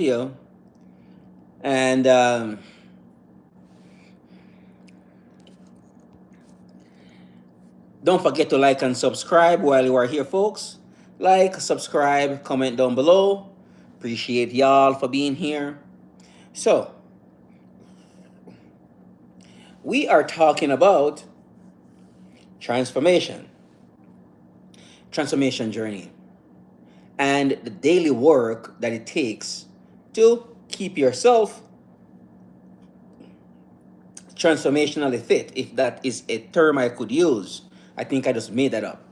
video. And don't forget to like and subscribe while you are here, folks. Like, subscribe, comment down below. Appreciate y'all for being here. So, we are talking about transformation, transformation journey, and the daily work that it takes to keep yourself transformationally fit, if that is a term I could use. I think I just made that up.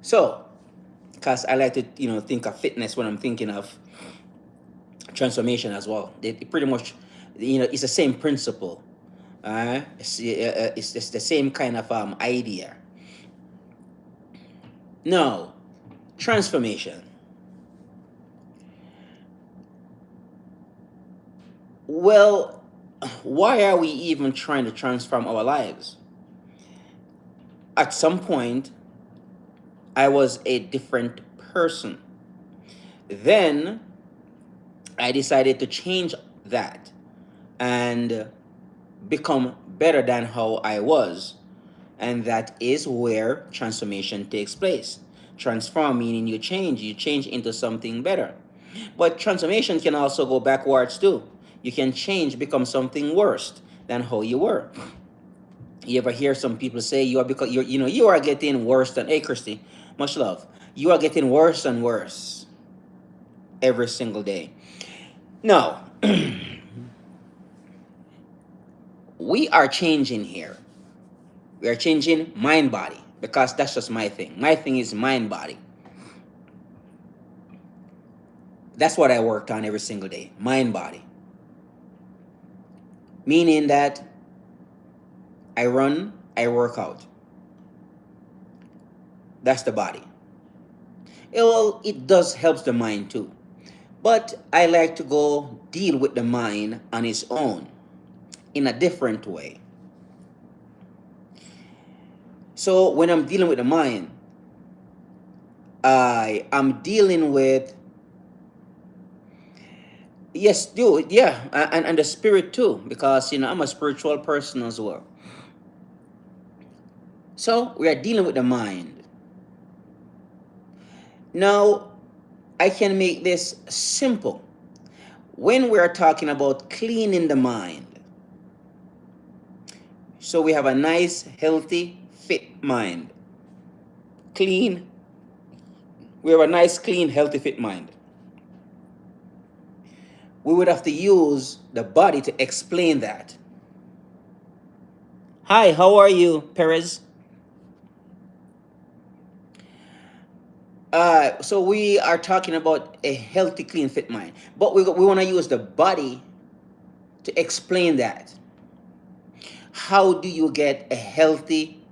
So, because I like to, think of fitness when I'm thinking of transformation as well. It pretty much, it's the same principle. It's just the same kind of idea. Now, transformation. Well, why are we even trying to transform our lives? At some point, I was a different person. Then I decided to change that and become better than how I was. And that is where transformation takes place. Transform meaning you change into something better. But transformation can also go backwards too. You can change, become something worse than how you were. You ever hear some people say you are because you are getting worse than, hey Christy, much love. You are getting worse and worse every single day. No, we are changing here. We are changing mind body because that's just my thing. My thing is mind body. That's what I worked on every single day. Mind body. Meaning that I run, I work out. That's the body. Well, it does helps the mind too. But I like to go deal with the mind on its own in a different way. So when I'm dealing with the mind, I am dealing with, yes, dude, yeah, and the spirit too, because I'm a spiritual person as well. So we are dealing with the mind. Now, I can make this simple. When we are talking about cleaning the mind, so we have a nice, healthy, fit mind. Clean. We have a nice, clean, healthy, fit mind. We would have to use the body to explain that. Hi, how are you, Perez? So we are talking about a healthy, clean, fit mind. But we want to use the body to explain that. How do you get a healthy,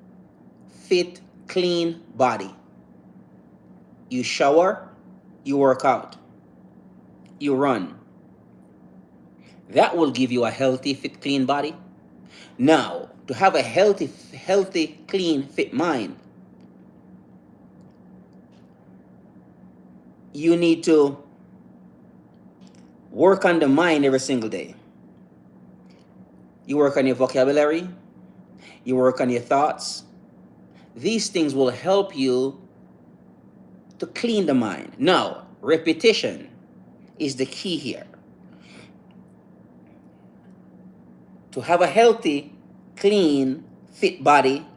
fit, clean body? You shower, you work out, you run. That will give you a healthy, fit, clean body. Now, to have a healthy, clean, fit mind, you need to work on the mind every single day. You work on your vocabulary, you work on your thoughts. These things will help you to clean the mind. Now, repetition is the key here. To have a healthy, clean, fit body,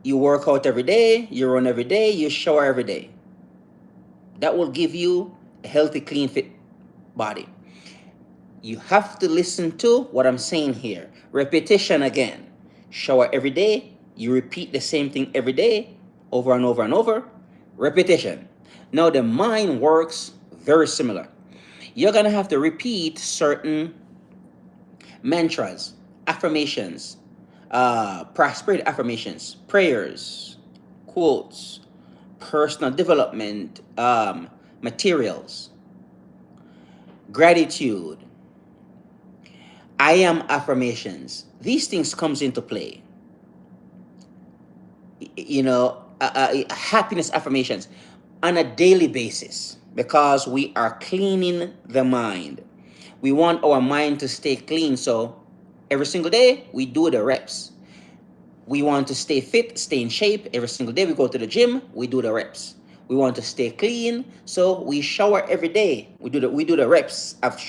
you work out every day, you run every day, you shower every day. That will give you a healthy, clean, fit body. You have to listen to what I'm saying here. Repetition again. Shower every day, you repeat the same thing every day, over and over and over. Repetition. Now the mind works very similar. You're gonna have to repeat certain mantras, affirmations, prosperity affirmations, prayers, quotes, personal development materials, gratitude, I am affirmations. These things comes into play. Happiness affirmations on a daily basis. because we are cleaning the mind. We want our mind to stay clean. So every single day we do the reps. We want to stay fit, stay in shape. Every single day we go to the gym, we do the reps. We want to stay clean, so we shower every day. We do the reps of,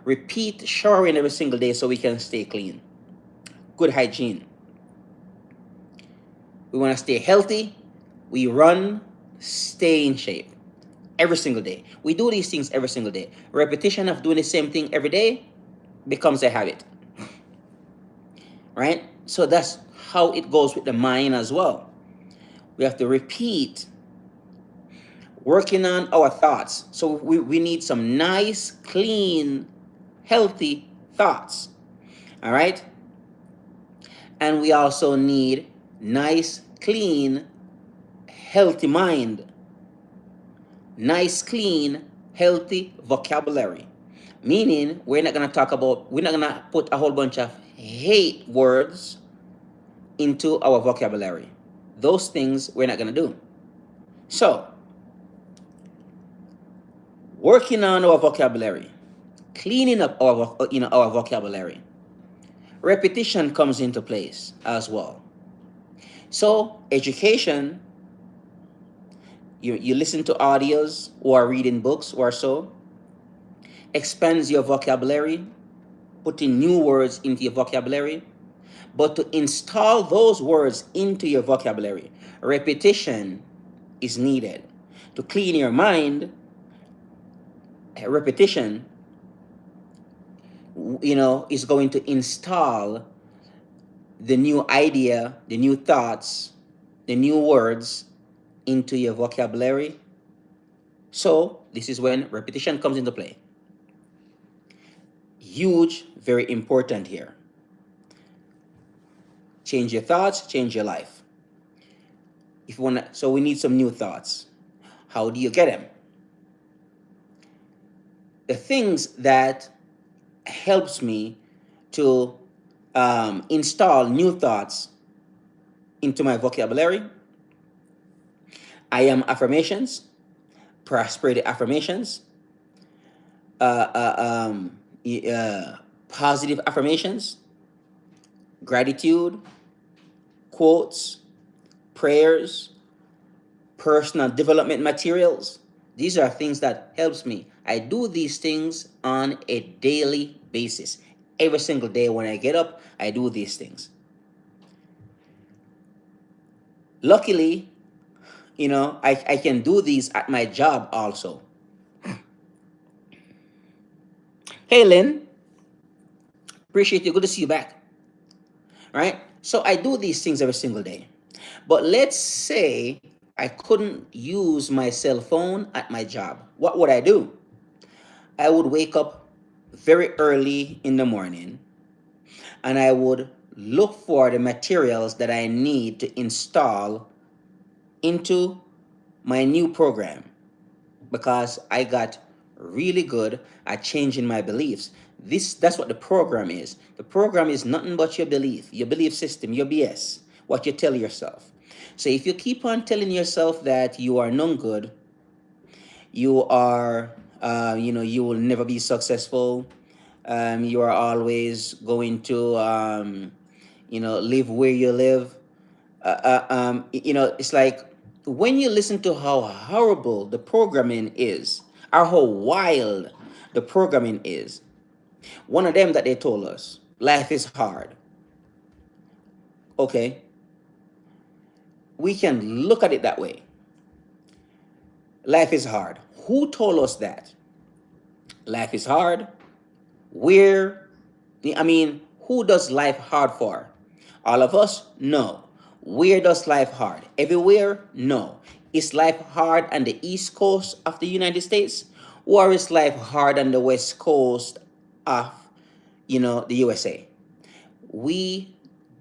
repeat showering every single day so we can stay clean. Good hygiene. We want to stay healthy. We run, stay in shape every single day. We do these things every single day. Repetition of doing the same thing every day becomes a habit, right? So that's how it goes with the mind as well. We have to repeat, working on our thoughts. So we need some nice, clean, healthy thoughts. All right? And we also need nice, clean, healthy mind. Nice, clean, healthy vocabulary. Meaning, we're not going to put a whole bunch of hate words into our vocabulary. Those things we're not going to do. So, working on our vocabulary, cleaning up our vocabulary. Repetition comes into place as well. So, education, you listen to audios or reading books or so, expands your vocabulary, putting new words into your vocabulary. But to install those words into your vocabulary, repetition is needed. To clean your mind, repetition, is going to install the new idea, the new thoughts, the new words into your vocabulary. So this is when repetition comes into play. Huge, very important here. Change your thoughts, change your life. So we need some new thoughts. How do you get them? The things that helps me to install new thoughts into my vocabulary, I am affirmations, prosperity affirmations, positive affirmations, gratitude, quotes, prayers, personal development materials. These are things that helps me. I do these things on a daily basis. Every single day when I get up, I do these things. Luckily, I can do these at my job also. Hey, Lynn. Appreciate you. Good to see you back. Right? So I do these things every single day. But let's say I couldn't use my cell phone at my job. What would I do? I would wake up very early in the morning and I would look for the materials that I need to install into my new program, because I got really good at changing my beliefs. That's what the program is. The program is nothing but your belief system, your BS, what you tell yourself. So if you keep on telling yourself that you are none good, you are, you will never be successful, you are always going to, live where you live, it's like when you listen to how horrible the programming is, or how wild the programming is. One of them that they told us, life is hard. Okay, we can look at it that way. Life is hard. Who told us that? Life is hard. Who does life hard for? All of us? No. Where does life hard? Everywhere? No. Is life hard on the East Coast of the United States? Or is life hard on the West Coast of, the USA? We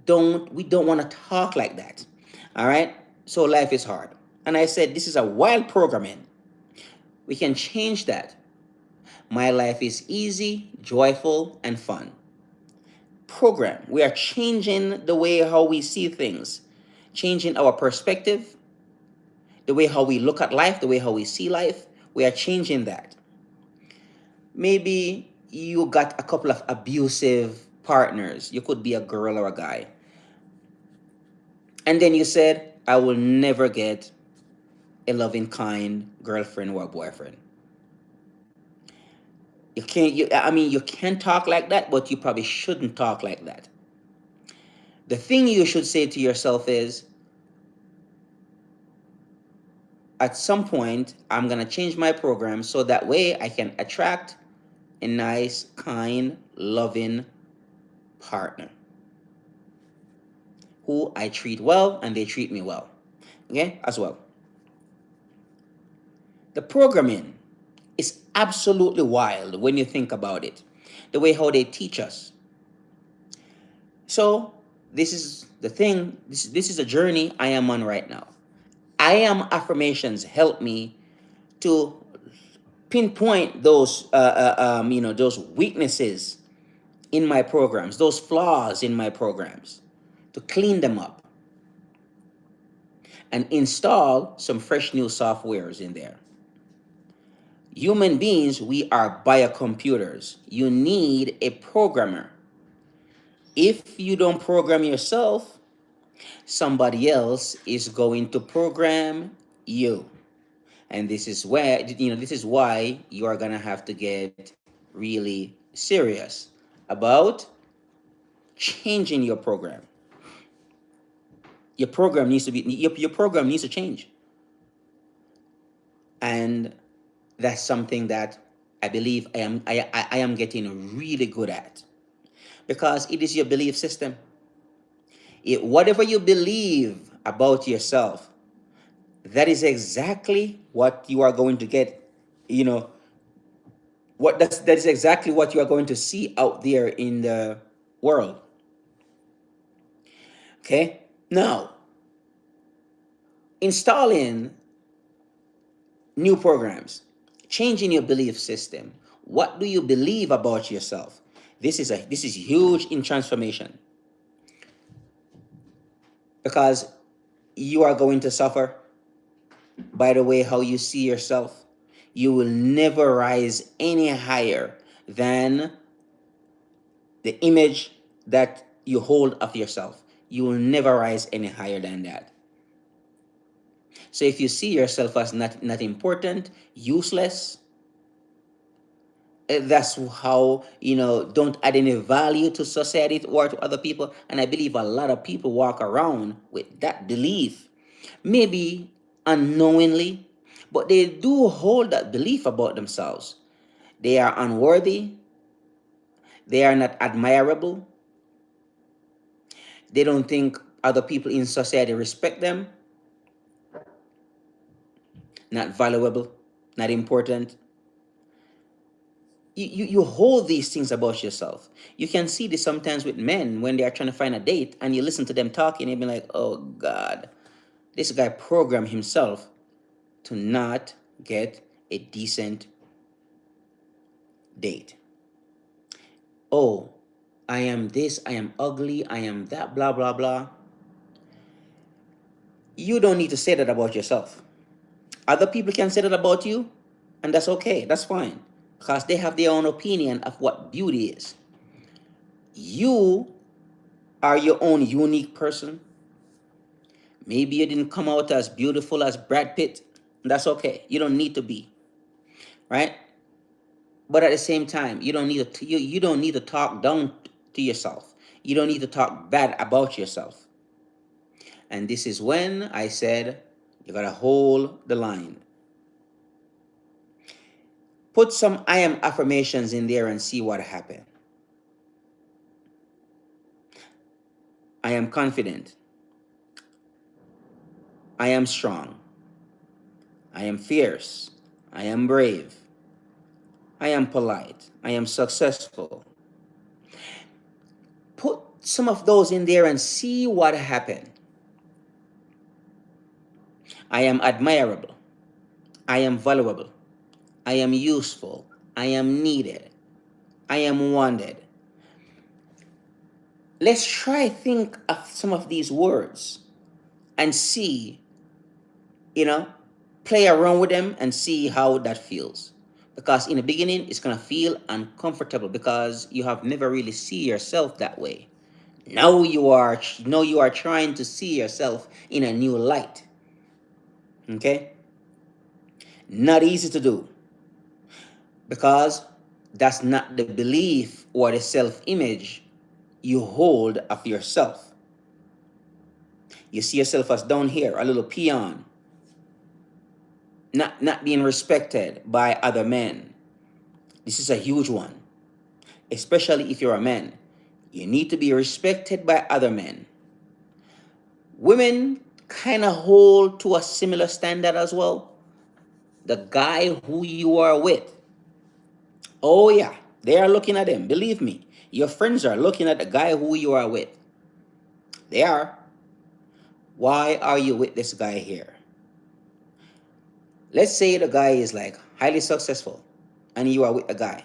don't want to talk like that. All right? So life is hard. And I said, this is a wild programming. We can change that. My life is easy, joyful, and fun. Program. We are changing the way how we see things, changing our perspective, the way how we look at life, the way how we see life, we are changing that. Maybe you got a couple of abusive partners. You could be a girl or a guy. And then you said, I will never get a loving, kind girlfriend or boyfriend. You can't, you can talk like that, but you probably shouldn't talk like that. The thing you should say to yourself is, at some point, I'm going to change my program so that way I can attract a nice, kind, loving partner who I treat well and they treat me well. Okay, as well. The programming is absolutely wild when you think about it. The way how they teach us. So this is the thing, this is a journey I am on right now. I am affirmations help me to pinpoint those weaknesses in my programs, those flaws in my programs, to clean them up and install some fresh new softwares in there. Human beings, we are biocomputers. You need a programmer. If you don't program yourself, somebody else is going to program you. And this is why you are gonna have to get really serious about changing your program. Your program needs to change. And that's something that I believe I am getting really good at, because it is your belief system. Whatever you believe about yourself, that is exactly what you are going to get. You know that is exactly what you are going to see out there in the world. Okay, now installing new programs, changing your belief system. What do you believe about yourself? This is huge in transformation, because you are going to suffer by the way how you see yourself. You will never rise any higher than the image that you hold of yourself. You will never rise any higher than that. So if you see yourself as not important, useless, that's how, don't add any value to society or to other people. And I believe a lot of people walk around with that belief, maybe unknowingly, but they do hold that belief about themselves. They are unworthy, they are not admirable, they don't think other people in society respect them, not valuable, not important. You hold these things about yourself. You can see this sometimes with men when they are trying to find a date, and you listen to them talking and you be like, oh God, this guy programmed himself to not get a decent date. Oh, I am this, I am ugly, I am that, blah, blah, blah. You don't need to say that about yourself. Other people can say that about you, and that's okay, that's fine, because they have their own opinion of what beauty is. You are your own unique person. Maybe you didn't come out as beautiful as Brad Pitt. That's okay. You don't need to be, right? But at the same time, you don't need to talk down to yourself. You don't need to talk bad about yourself. And this is when I said you gotta hold the line. Put some I am affirmations in there and see what happens. I am confident. I am strong. I am fierce. I am brave. I am polite. I am successful. Put some of those in there and see what happens. I am admirable. I am valuable. I am useful. I am needed. I am wanted. Let's try think of some of these words and see, play around with them and see how that feels. Because in the beginning, it's gonna feel uncomfortable because you have never really see yourself that way. Now you are trying to see yourself in a new light. Okay? Not easy to do because that's not the belief or the self-image you hold of yourself. You see yourself as down here, a little peon, not being respected by other men. This is a huge one, especially if you're a man. You need to be respected by other men. Women kind of hold to a similar standard as well. The guy who you are with. Oh, yeah, they are looking at him. Believe me, your friends are looking at the guy who you are with. They are. Why are you with this guy here? Let's say the guy is like highly successful and you are with a guy.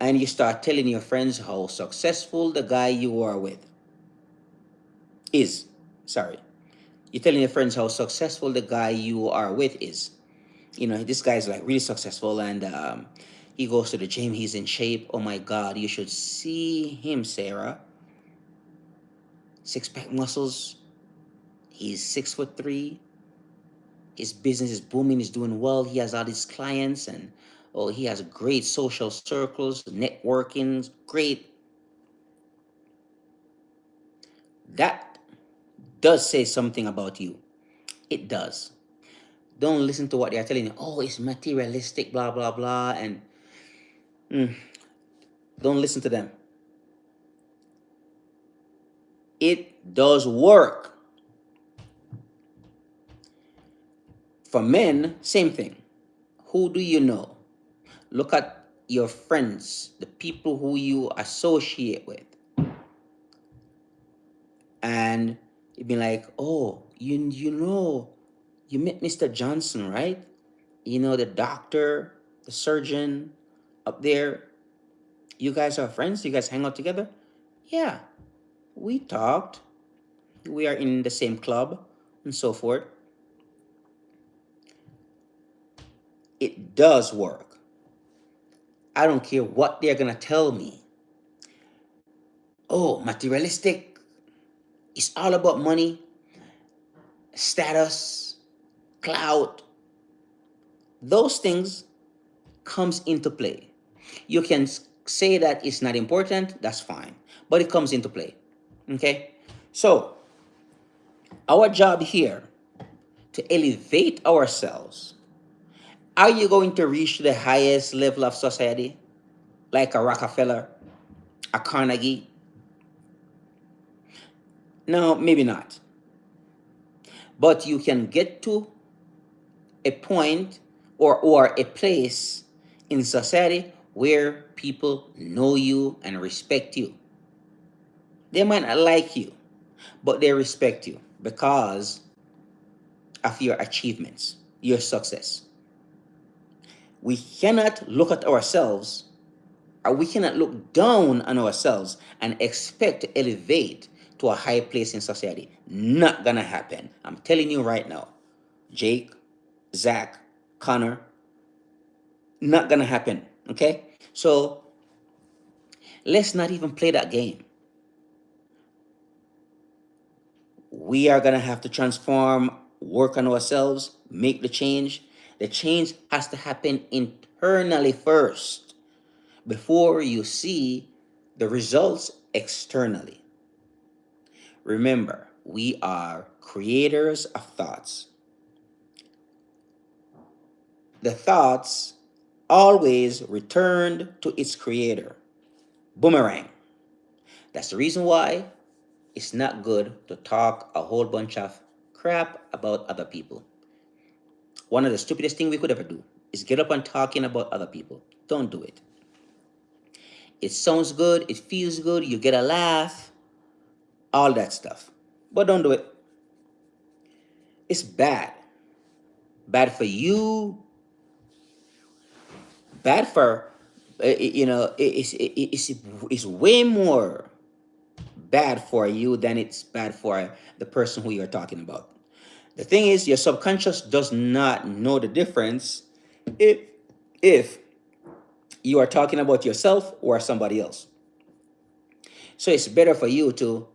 And you start telling your friends how successful the guy you are with is. Sorry. You're telling your friends how successful the guy you are with is. You know, this guy's like really successful and he goes to the gym, he's in shape. Oh my God, you should see him, Sarah. Six-pack muscles. He's 6'3". His business is booming, he's doing well. He has all these clients and oh, he has great social circles, networking, great. That does say something about you. It does. Don't listen to what they're telling you. Oh, it's materialistic, blah, blah, blah. And don't listen to them. It does work. For men, same thing. Who do you know? Look at your friends, the people who you associate with. And you'd be like, oh, you know, you met Mr. Johnson, right? You know, the doctor, the surgeon up there. You guys are friends? You guys hang out together? Yeah, we talked. We are in the same club and so forth. It does work. I don't care what they're going to tell me. Oh, materialistic. It's all about money, status, clout. Those things comes into play. You can say that it's not important, that's fine, but it comes into play. Okay? So, our job here to elevate ourselves. Are you going to reach the highest level of society like a Rockefeller, a Carnegie? No, maybe not. But you can get to a point or a place in society where people know you and respect you. They might not like you, but they respect you because of your achievements, your success. We cannot look at ourselves, or we cannot look down on ourselves and expect to elevate to a high place in society. Not gonna happen. I'm telling you right now. Jake, Zach, Connor, not gonna happen. Okay? So let's not even play that game. We are gonna have to transform, work on ourselves, make the change. The change has to happen internally first before you see the results externally. Remember, we are creators of thoughts. The thoughts always returned to its creator. Boomerang. That's the reason why it's not good to talk a whole bunch of crap about other people. One of the stupidest things we could ever do is get up and talking about other people. Don't do it. It sounds good, it feels good, you get a laugh, all that stuff. But don't do it. It's bad. Bad for you. Bad for, it's way more bad for you than it's bad for the person who you're talking about. The thing is, your subconscious does not know the difference if, if you are talking about yourself or somebody else. So it's better for you to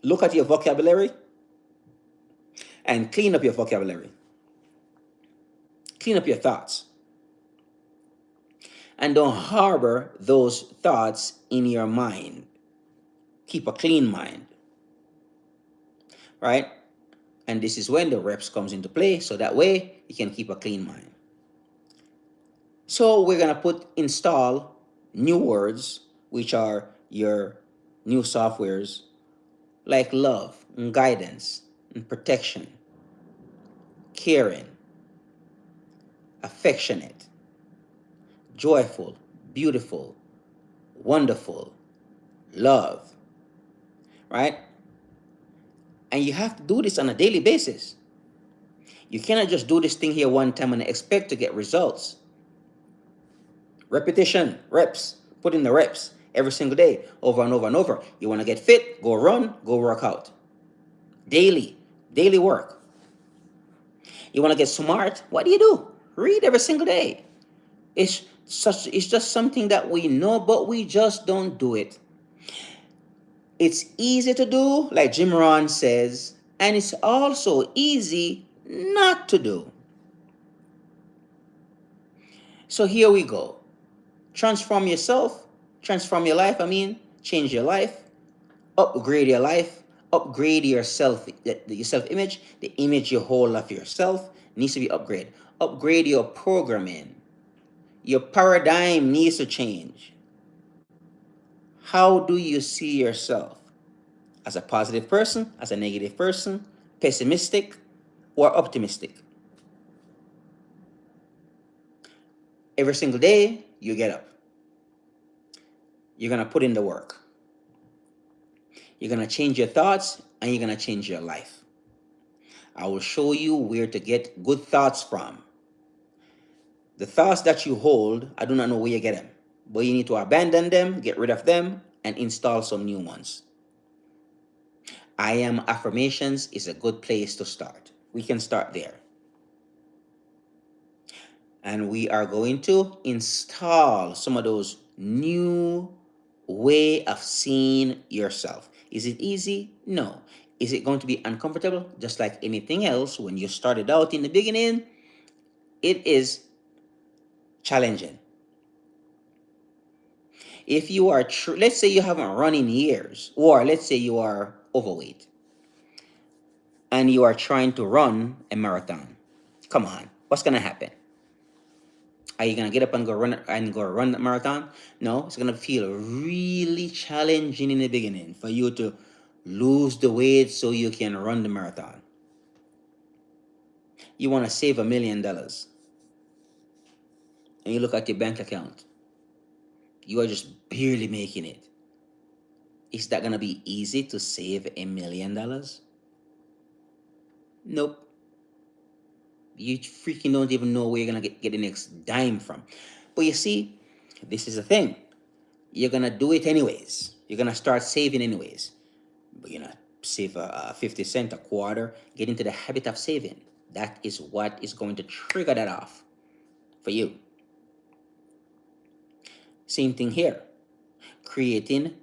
look at your vocabulary and clean up your vocabulary. Clean up your thoughts. And don't harbor those thoughts in your mind. Keep a clean mind. Right? And this is when the reps comes into play, so that way you can keep a clean mind. So we're gonna install new words, which are your new softwares, like love and guidance and protection, caring, affectionate, joyful, beautiful, wonderful, love, right? And you have to do this on a daily basis. You cannot just do this thing here one time and expect to get results. Repetition, reps, put in the reps every single day, over and over and over. You want to get fit, go run, go work out. Daily work. You want to get smart, what do? Read every single day. It's just something that we know, but we just don't do it. It's easy to do, like Jim Rohn says, and it's also easy not to do. So here we go. Transform yourself, transform your life, change your life, upgrade your life, upgrade your self-image, the image you hold of yourself needs to be upgraded. Upgrade your programming. Your paradigm needs to change. How do you see yourself? As a positive person, as a negative person, pessimistic or optimistic? Every single day you get up. You're going to put in the work. You're going to change your thoughts and you're going to change your life. I will show you where to get good thoughts from. The thoughts that you hold, I do not know where you get them, but you need to abandon them, get rid of them, and install some new ones. I am affirmations is a good place to start. We can start there. And we are going to install some of those new way of seeing yourself. Is it easy? No. Is it going to be uncomfortable? Just like anything else, when you started out in the beginning, it is challenging. If you are, let's say you haven't run in years, or let's say you are overweight, and you are trying to run a marathon. Come on, what's gonna happen? Are you gonna get up and go run the marathon? No, it's gonna feel really challenging in the beginning for you to lose the weight so you can run the marathon. You want to save $1 million, and you look at your bank account. You are just barely making it. Is that gonna be easy to save $1 million? Nope. You freaking don't even know where you're gonna get the next dime from. But you see, this is the thing. You're gonna do it anyways. You're gonna start saving anyways. But you're gonna save a 50 cent, a quarter, get into the habit of saving. That is what is going to trigger that off for you. Same thing here. Creating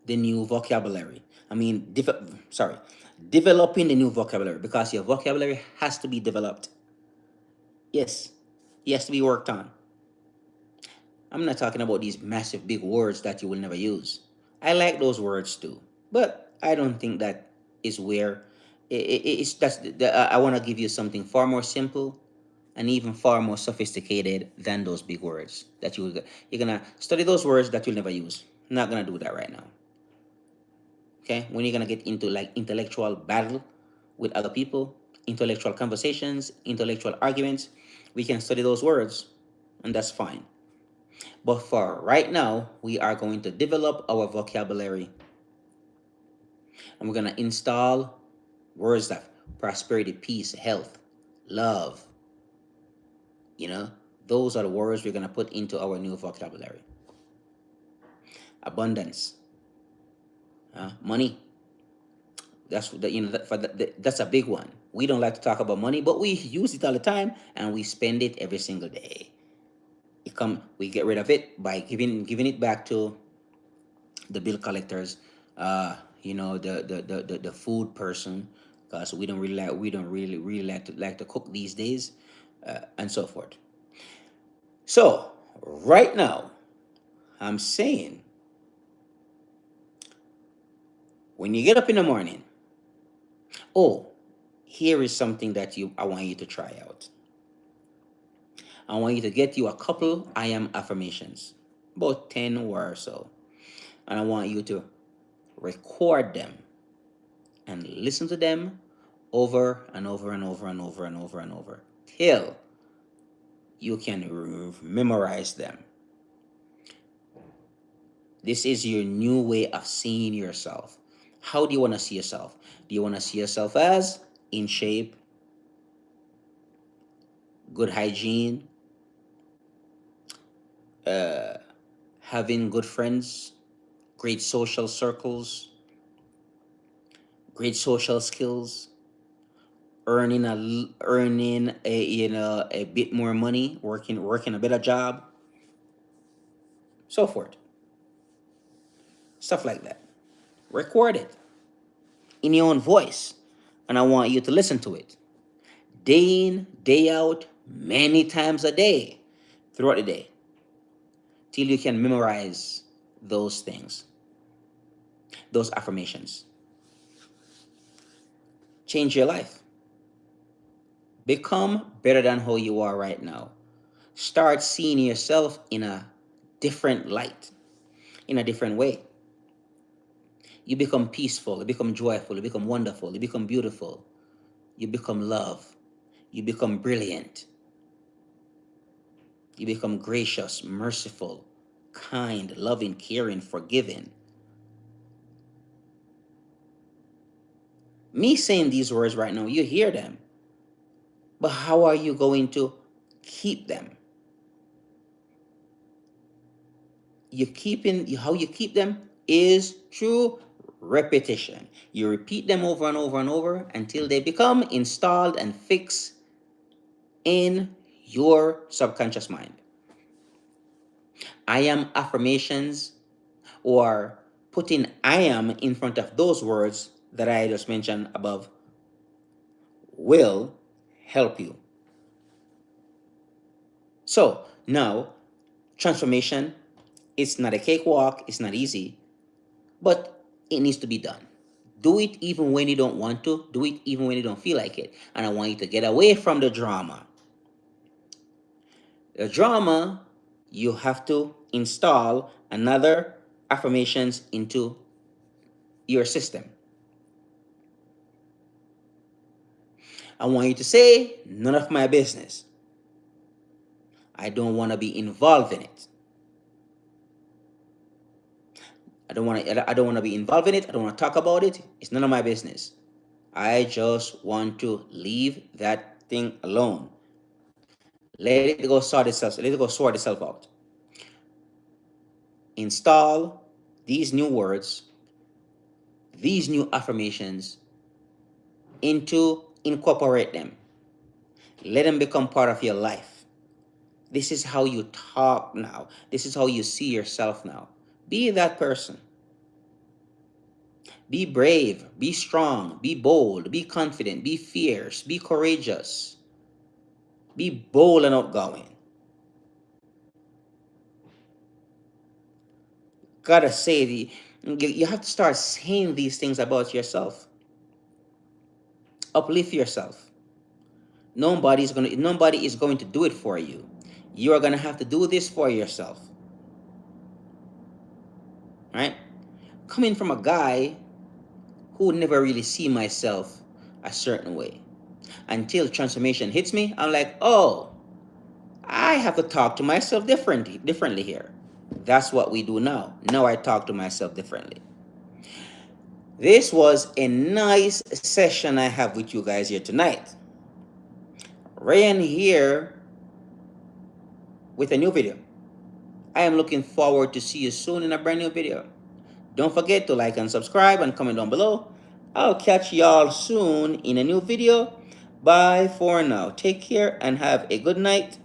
the new vocabulary. Developing the new vocabulary, because your vocabulary has to be developed. Yes, it has to be worked on. I'm not talking about these massive big words that you will never use. I like those words too, but I don't think that is where I want to give you something far more simple and even far more sophisticated than those big words that you're gonna study those words that you'll never use. I'm not gonna do that right now. Okay, when you're gonna get into like intellectual battle with other people, intellectual conversations, intellectual arguments, we can study those words, and that's fine. But for right now, we are going to develop our vocabulary, and we're gonna install words like prosperity, peace, health, love. Those are the words we're gonna put into our new vocabulary. Abundance, money. That's a big one. We don't like to talk about money, but we use it all the time and we spend it every single day. We get rid of it by giving it back to the bill collectors, the food person, because we don't really like to cook these days, and so forth. So right now, I'm saying, when you get up in the morning, oh, here is something that I want you to try out. I want you to get you a couple I am affirmations, about 10 or so, and I want you to record them and listen to them over and over and over and over and over and over till you can memorize them. This is your new way of seeing yourself. How do you want to see yourself? Do you want to see yourself as in shape, good hygiene, having good friends, great social circles, great social skills, earning a bit more money, working a better job, so forth, stuff like that. Record it in your own voice, and I want you to listen to it day in, day out, many times a day, throughout the day, till you can memorize those things, those affirmations. Change your life. Become better than how you are right now. Start seeing yourself in a different light, in a different way. You become peaceful, you become joyful, you become wonderful, you become beautiful, you become love, you become brilliant, you become gracious, merciful, kind, loving, caring, forgiving. Me saying these words right now, you hear them, but how are you going to keep them? How you keep them is through repetition. You repeat them over and over and over until they become installed and fixed in your subconscious mind. I am affirmations, or putting I am in front of those words that I just mentioned above, will help you. So now, transformation, it's not a cakewalk, it's not easy, but it needs to be done. Do it even when you don't want to. Do it even when you don't feel like it. And I want you to get away from the drama. The drama, you have to install another affirmations into your system. I want you to say, none of my business. I don't want to be involved in it. I don't want to be involved in it. I don't want to talk about it. It's none of my business. I just want to leave that thing alone. Let it go sort itself out. Install these new words, these new affirmations, incorporate them. Let them become part of your life. This is how you talk now. This is how you see yourself now. Be that person. Be brave, be strong, be bold, be confident, be fierce, be courageous. Be bold and outgoing. You have to start saying these things about yourself. Uplift yourself. Nobody is going to do it for you. You are going to have to do this for yourself. Right? Coming from a guy who never really see myself a certain way, until transformation hits me, I'm like, oh, I have to talk to myself differently here. That's what we do now. Now I talk to myself differently. This was a nice session I have with you guys here tonight. Ryan here with a new video. I am looking forward to see you soon in a brand new video. Don't forget to like and subscribe and comment down below. I'll catch y'all soon in a new video. Bye for now. Take care and have a good night.